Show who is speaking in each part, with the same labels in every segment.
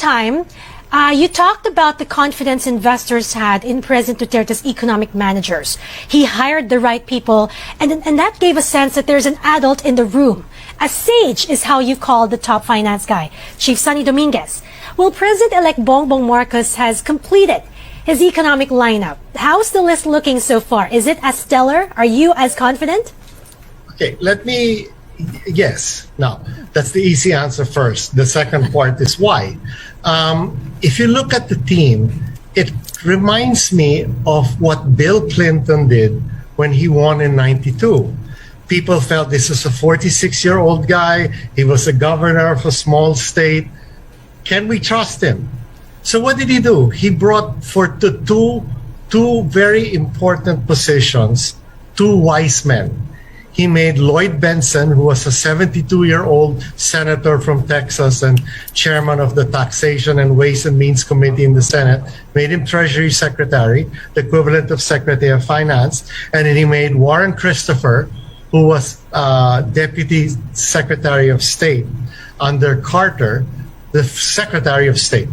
Speaker 1: time, you talked about the confidence investors had in President Duterte's economic managers. He hired the right people, and that gave a sense that there's an adult in the room. A sage is how you call the top finance guy, Chief Sonny Dominguez. Well, President-elect Bongbong Marcos has completed his economic lineup. How's the list looking so far? Is it as stellar? Are you as confident?
Speaker 2: Okay, yes. Now, that's the easy answer first. The second part is why. If you look at the team, it reminds me of what Bill Clinton did when he won in '92. People felt this is a 46-year-old guy. He was a governor of a small state. Can we trust him? So what did he do? He brought for the two very important positions, two wise men. He made Lloyd Bentsen, who was a 72-year-old senator from Texas and chairman of the Taxation and Ways and Means Committee in the Senate, made him Treasury Secretary, the equivalent of Secretary of Finance. And then he made Warren Christopher, who was Deputy Secretary of State under Carter, the Secretary of State.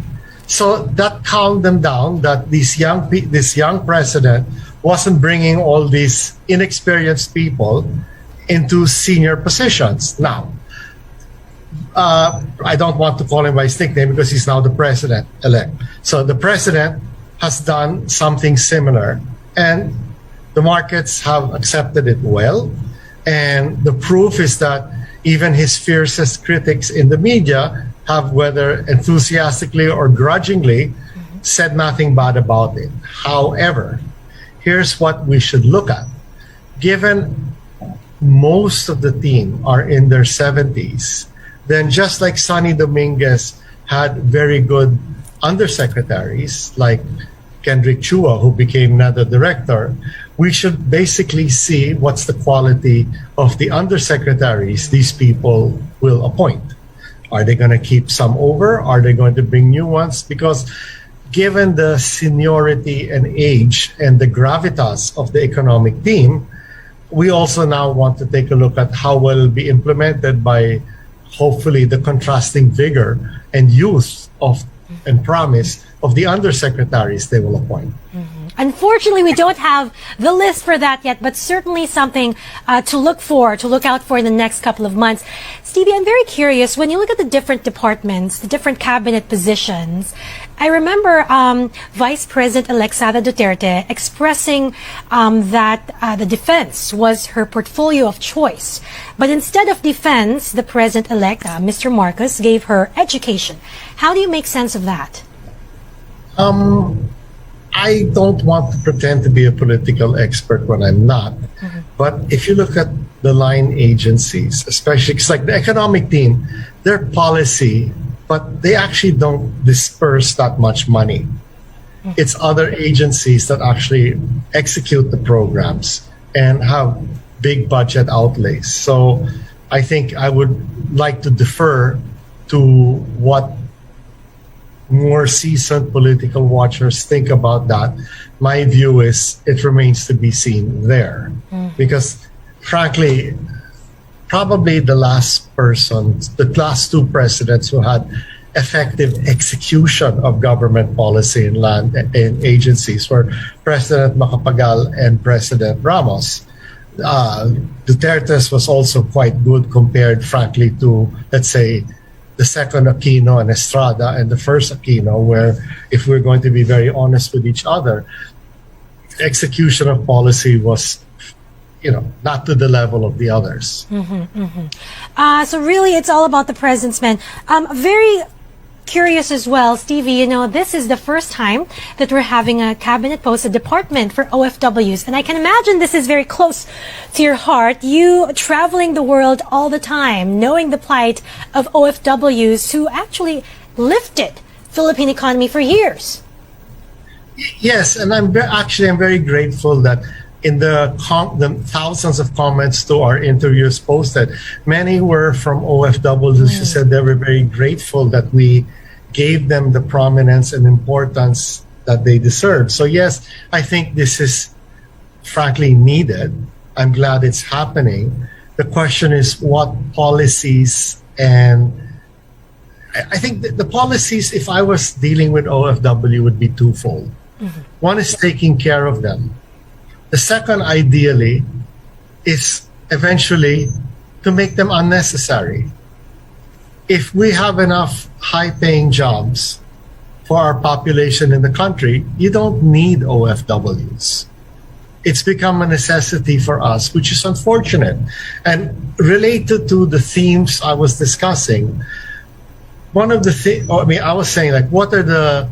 Speaker 2: So that calmed them down that this young president wasn't bringing all these inexperienced people into senior positions. Now, I don't want to call him by his nickname because he's now the president-elect. So the president has done something similar, and the markets have accepted it well. And the proof is that even his fiercest critics in the media have, whether enthusiastically or grudgingly, said nothing bad about it. However, here's what we should look at. Given most of the team are in their 70s, then just like Sonny Dominguez had very good undersecretaries like Kendrick Chua, who became another director, we should basically see what's the quality of the undersecretaries these people will appoint. Are they going to keep some over? Are they going to bring new ones? Because given the seniority and age and the gravitas of the economic team, we also now want to take a look at how well it will be implemented by hopefully the contrasting vigor and youth of and promise of the undersecretaries they will appoint.
Speaker 1: Unfortunately, we don't have the list for that yet, but certainly something to look out for in the next couple of months. Stevie, I'm very curious, when you look at the different departments, the different cabinet positions, I remember Vice President-elect Sara Duterte expressing that the defense was her portfolio of choice. But instead of defense, the President-elect, Mr. Marcos, gave her education. How do you make sense of that?
Speaker 2: I don't want to pretend to be a political expert when I'm not. But if you look at the line agencies, especially it's like the economic team, their policy, but they actually don't disperse that much money. It's other agencies that actually execute the programs and have big budget outlays. So I think I would like to defer to what more seasoned political watchers think about that. My view is it remains to be seen there. Because frankly, probably the last two presidents who had effective execution of government policy in land and agencies were President Macapagal and President Ramos. Duterte's was also quite good compared, frankly, to, let's say, the second Aquino and Estrada and the first Aquino, where, if we're going to be very honest with each other, execution of policy was, not to the level of the others.
Speaker 1: So really, it's all about the president's men. Very curious as well, Stevie, this is the first time that we're having a cabinet post, a department for OFWs. And I can imagine this is very close to your heart. You traveling the world all the time, knowing the plight of OFWs who actually lifted Philippine economy for years.
Speaker 2: Yes, and I'm very grateful that in the thousands of comments to our interviews posted, many were from OFWs who said they were very grateful that we gave them the prominence and importance that they deserve. So yes, I think this is frankly needed. I'm glad it's happening. The question is what policies and I think the policies, if I was dealing with OFW, would be twofold. One is taking care of them. The second, ideally, is eventually to make them unnecessary. If we have enough high-paying jobs for our population in the country, you don't need OFWs. It's become a necessity for us, which is unfortunate. And related to the themes I was discussing, one of the things, I was saying, like, what are the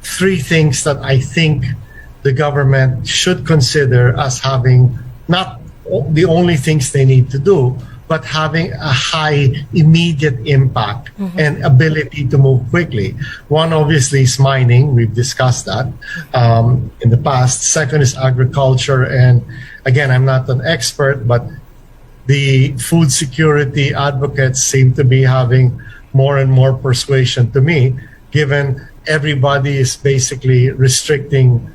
Speaker 2: three things that I think the government should consider as having not the only things they need to do, but having a high immediate impact and ability to move quickly. One, obviously, is mining. We've discussed that in the past. Second is agriculture. And again, I'm not an expert, but the food security advocates seem to be having more and more persuasion to me, given everybody is basically restricting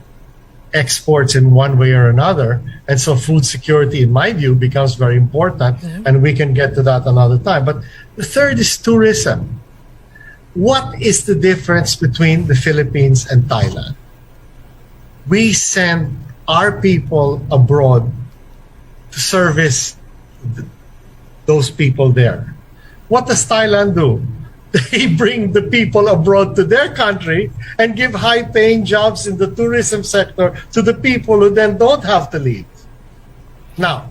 Speaker 2: exports in one way or another. And so food security, in my view, becomes very important, and we can get to that another time. But the third is tourism. What is the difference between the Philippines and Thailand? We send our people abroad to service those people there. What does Thailand do? They bring the people abroad to their country and give high-paying jobs in the tourism sector to the people who then don't have to leave. Now,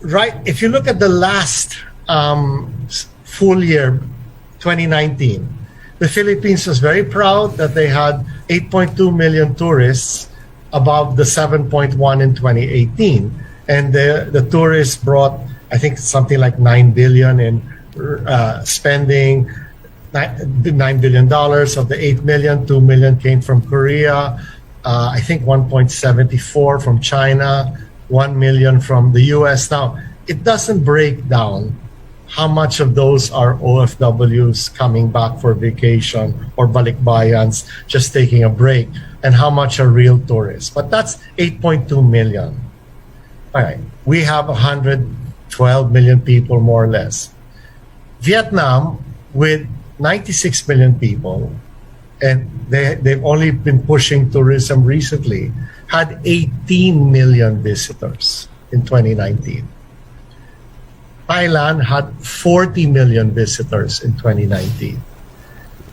Speaker 2: right, if you look at the last full year, 2019, the Philippines was very proud that they had 8.2 million tourists, above the 7.1 in 2018. And the tourists brought, I think, something like $9 billion in spending. $9 billion of the 8 million, 2 million came from Korea, I think 1.74 from China, 1 million from the US. Now, it doesn't break down how much of those are OFWs coming back for vacation or balikbayans just taking a break, and how much are real tourists. But that's 8.2 million. All right, we have 112 million people, more or less. Vietnam, with 96 million people, and they've only been pushing tourism recently, had 18 million visitors in 2019. Thailand had 40 million visitors in 2019.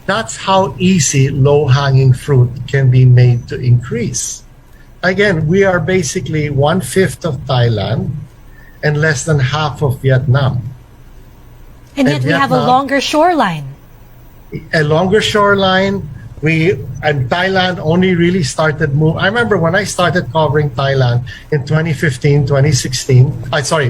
Speaker 2: That's how easy low-hanging fruit can be made to increase. Again, we are basically 1/5 of Thailand and less than half of Vietnam.
Speaker 1: And yet we have a longer shoreline.
Speaker 2: A longer shoreline. And Thailand only really started moving. I remember when I started covering Thailand in 2015, 2016.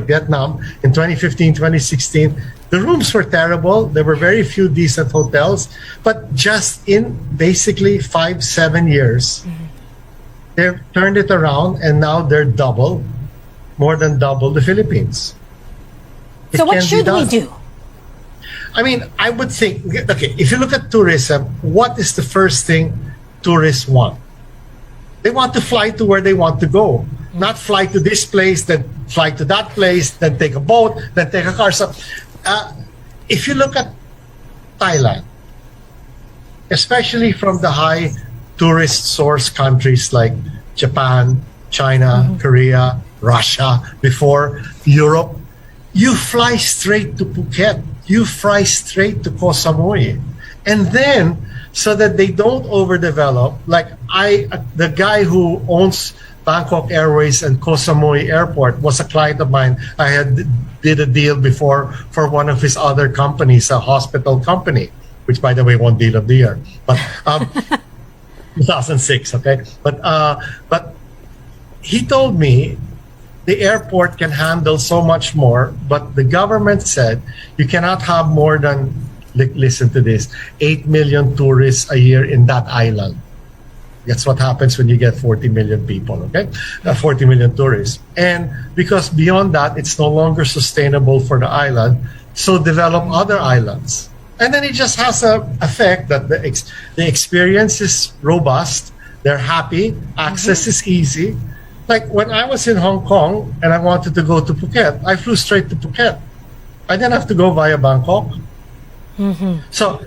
Speaker 2: Vietnam in 2015, 2016. The rooms were terrible. There were very few decent hotels. But just in basically 5-7 years, they've turned it around, and now they're more than double the Philippines.
Speaker 1: So what should we do?
Speaker 2: I mean, I would think, okay, if you look at tourism, what is the first thing tourists want? They want to fly to where they want to go, not fly to this place, then fly to that place, then take a boat, then take a car. So if you look at Thailand, especially from the high tourist source countries like Japan, China, Korea, Russia, before Europe, you fly straight to Phuket. You fly straight to Koh Samui. And then, so that they don't overdevelop, like the guy who owns Bangkok Airways and Koh Samui Airport was a client of mine. I did a deal before for one of his other companies, a hospital company, which, by the way, won Deal of the Year. But 2006, okay? But he told me the airport can handle so much more, but the government said you cannot have more than, listen to this, 8 million tourists a year in that island. That's what happens when you get 40 million people, okay? 40 million tourists. And because beyond that, it's no longer sustainable for the island, so develop other islands. And then it just has an effect that the experience is robust, they're happy, access is easy. Like when I was in Hong Kong and I wanted to go to Phuket, I flew straight to Phuket. I didn't have to go via Bangkok. So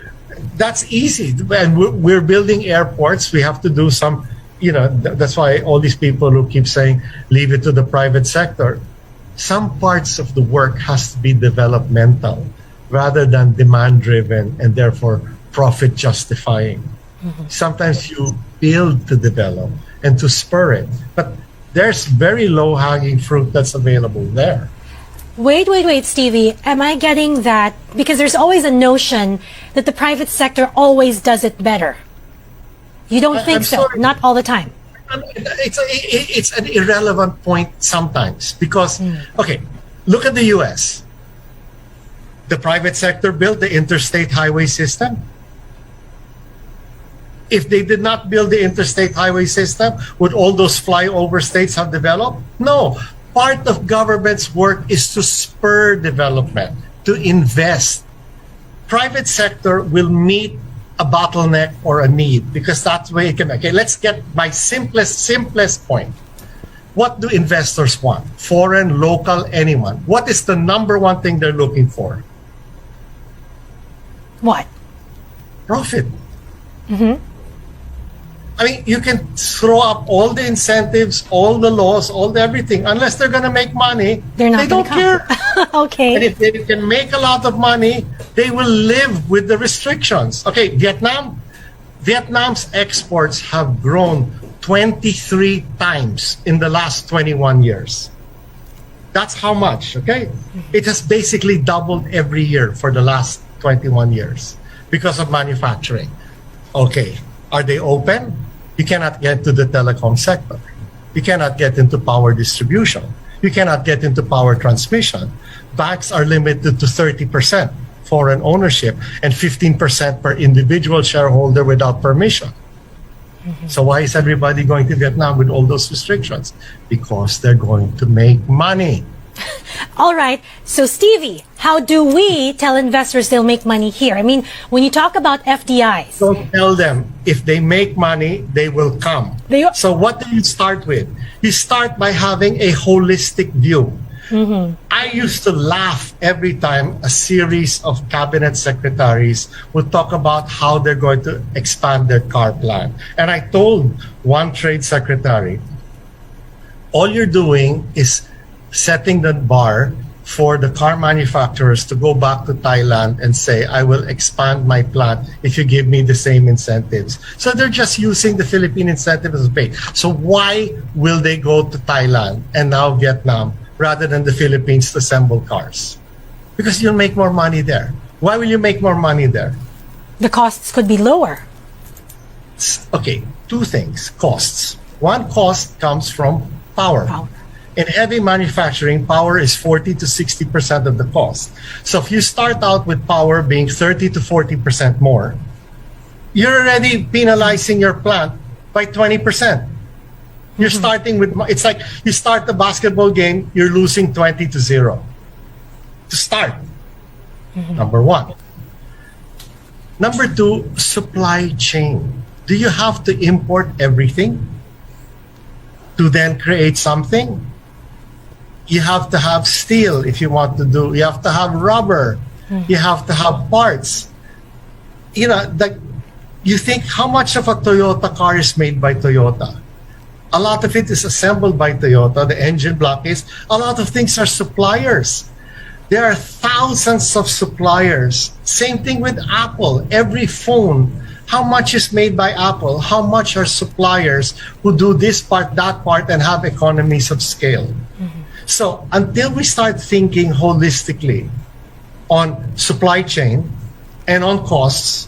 Speaker 2: that's easy. And we're building airports. We have to do some, that's why all these people who keep saying, leave it to the private sector. Some parts of the work has to be developmental rather than demand driven and therefore profit justifying. Sometimes you build to develop and to spur it. But there's very low hanging fruit that's available there.
Speaker 1: Wait, Stevie. Am I getting that? Because there's always a notion that the private sector always does it better. You don't think so?
Speaker 2: Sorry.
Speaker 1: Not all the time.
Speaker 2: It's an irrelevant point sometimes because, okay, look at the US. The private sector built the interstate highway system. If they did not build the interstate highway system, would all those flyover states have developed? No. Part of government's work is to spur development, to invest. Private sector will meet a bottleneck or a need because that's where it can. Okay, let's get my simplest point. What do investors want? Foreign, local, anyone. What is the number one thing they're looking for?
Speaker 1: What?
Speaker 2: Profit. I mean, you can throw up all the incentives, all the laws, all the everything. Unless they're going to make money,
Speaker 1: They're not
Speaker 2: they don't
Speaker 1: gonna
Speaker 2: care.
Speaker 1: Okay.
Speaker 2: And if they can make a lot of money, they will live with the restrictions. Okay, Vietnam's exports have grown 23 times in the last 21 years. That's how much, okay? It has basically doubled every year for the last 21 years because of manufacturing. Okay, are they open? You cannot get to the telecom sector. You cannot get into power distribution. You cannot get into power transmission. Banks are limited to 30% foreign ownership and 15% per individual shareholder without permission. So why is everybody going to Vietnam with all those restrictions? Because they're going to make money.
Speaker 1: All right. So, Stevie, how do we tell investors they'll make money here? I mean, when you talk about FDIs.
Speaker 2: Don't tell them if they make money, they will come. So what do you start with? You start by having a holistic view. I used to laugh every time a series of cabinet secretaries would talk about how they're going to expand their car plan. And I told one trade secretary, all you're doing is setting the bar for the car manufacturers to go back to Thailand and say, I will expand my plant if you give me the same incentives. So they're just using the Philippine incentive as bait. So why will they go to Thailand and now Vietnam rather than the Philippines to assemble cars? Because you'll make more money there. Why will you make more money there?
Speaker 1: The costs could be lower.
Speaker 2: Okay, two things. Costs. One cost comes from power. In heavy manufacturing, power is 40 to 60% of the cost. So if you start out with power being 30 to 40% more, you're already penalizing your plant by 20%. You're starting with, it's like you start the basketball game, you're losing 20-0 to start. Number one. Number two, supply chain. Do you have to import everything to then create something? You have to have steel if you want to do, you have to have rubber, you have to have parts. You know, you think how much of a Toyota car is made by Toyota? A lot of it is assembled by Toyota, the engine block is. A lot of things are suppliers. There are thousands of suppliers. Same thing with Apple. Every phone, how much is made by Apple? How much are suppliers who do this part, that part, and have economies of scale? So until we start thinking holistically on supply chain and on costs,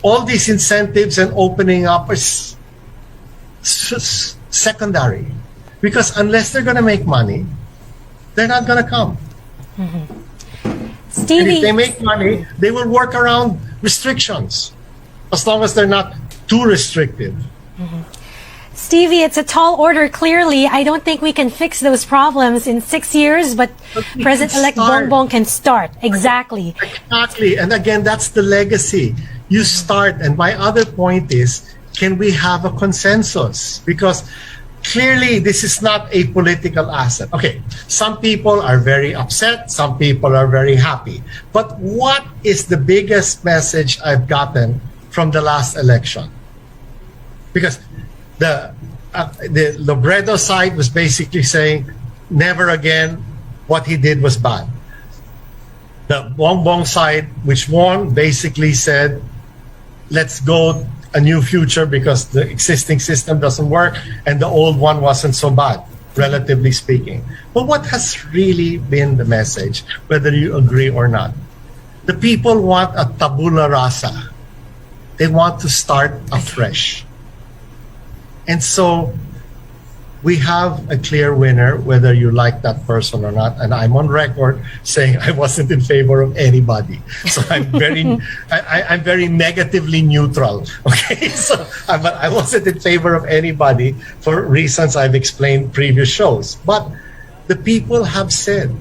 Speaker 2: all these incentives and opening up is secondary. Because unless they're going to make money, they're not going to come.
Speaker 1: Stevie,
Speaker 2: and if they make money, they will work around restrictions as long as they're not too restrictive.
Speaker 1: Stevie, it's a tall order, clearly. I don't think we can fix those problems in 6 years, but President-elect Bongbong can start. Exactly.
Speaker 2: Exactly. And again, that's the legacy. You start. And my other point is, can we have a consensus? Because clearly this is not a political asset. Okay, some people are very upset, some people are very happy. But what is the biggest message I've gotten from the last election? Because the Lobredo side was basically saying, never again, what he did was bad. The Bongbong side, which won, basically said, let's go a new future because the existing system doesn't work and the old one wasn't so bad, relatively speaking. But what has really been the message, whether you agree or not? The people want a tabula rasa. They want to start afresh. And so we have a clear winner, whether you like that person or not. And I'm on record saying I wasn't in favor of anybody. So I'm I'm very negatively neutral. Okay, so but I wasn't in favor of anybody for reasons I've explained previous shows. But the people have said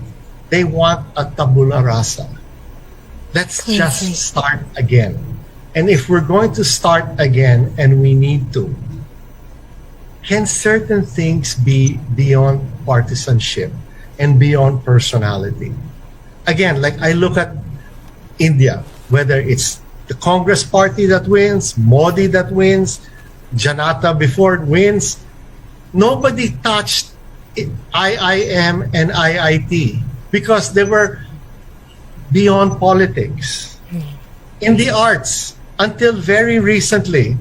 Speaker 2: they want a tabula rasa. Let's just start again. And if we're going to start again, and we need to, can certain things be beyond partisanship and beyond personality? Again, like I look at India, whether it's the Congress party that wins, Modi that wins, Janata before it wins, nobody touched IIM and IIT because they were beyond politics. In the arts, until very recently,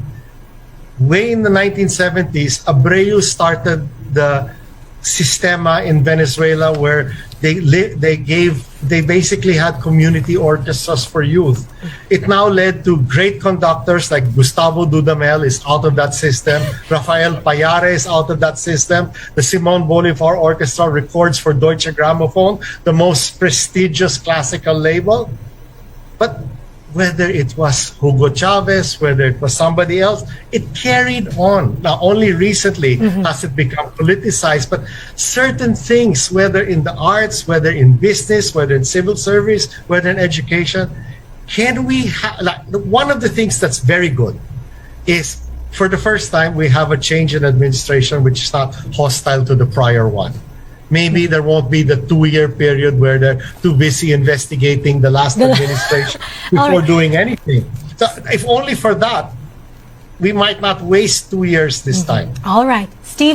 Speaker 2: way in the 1970s, Abreu started the Sistema in Venezuela, where they basically had community orchestras for youth. It now led to great conductors like Gustavo Dudamel is out of that system. Rafael Payare is out of that system. The Simon Bolivar Orchestra records for Deutsche Grammophon, the most prestigious classical label. But whether it was Hugo Chavez, whether it was somebody else, it carried on. Now, only recently has it become politicized, but certain things, whether in the arts, whether in business, whether in civil service, whether in education, can we one of the things that's very good is, for the first time, we have a change in administration which is not hostile to the prior one. Maybe there won't be the 2-year period where they're too busy investigating the last administration before doing anything. So if only for that, we might not waste 2 years this time.
Speaker 1: All right. Steve.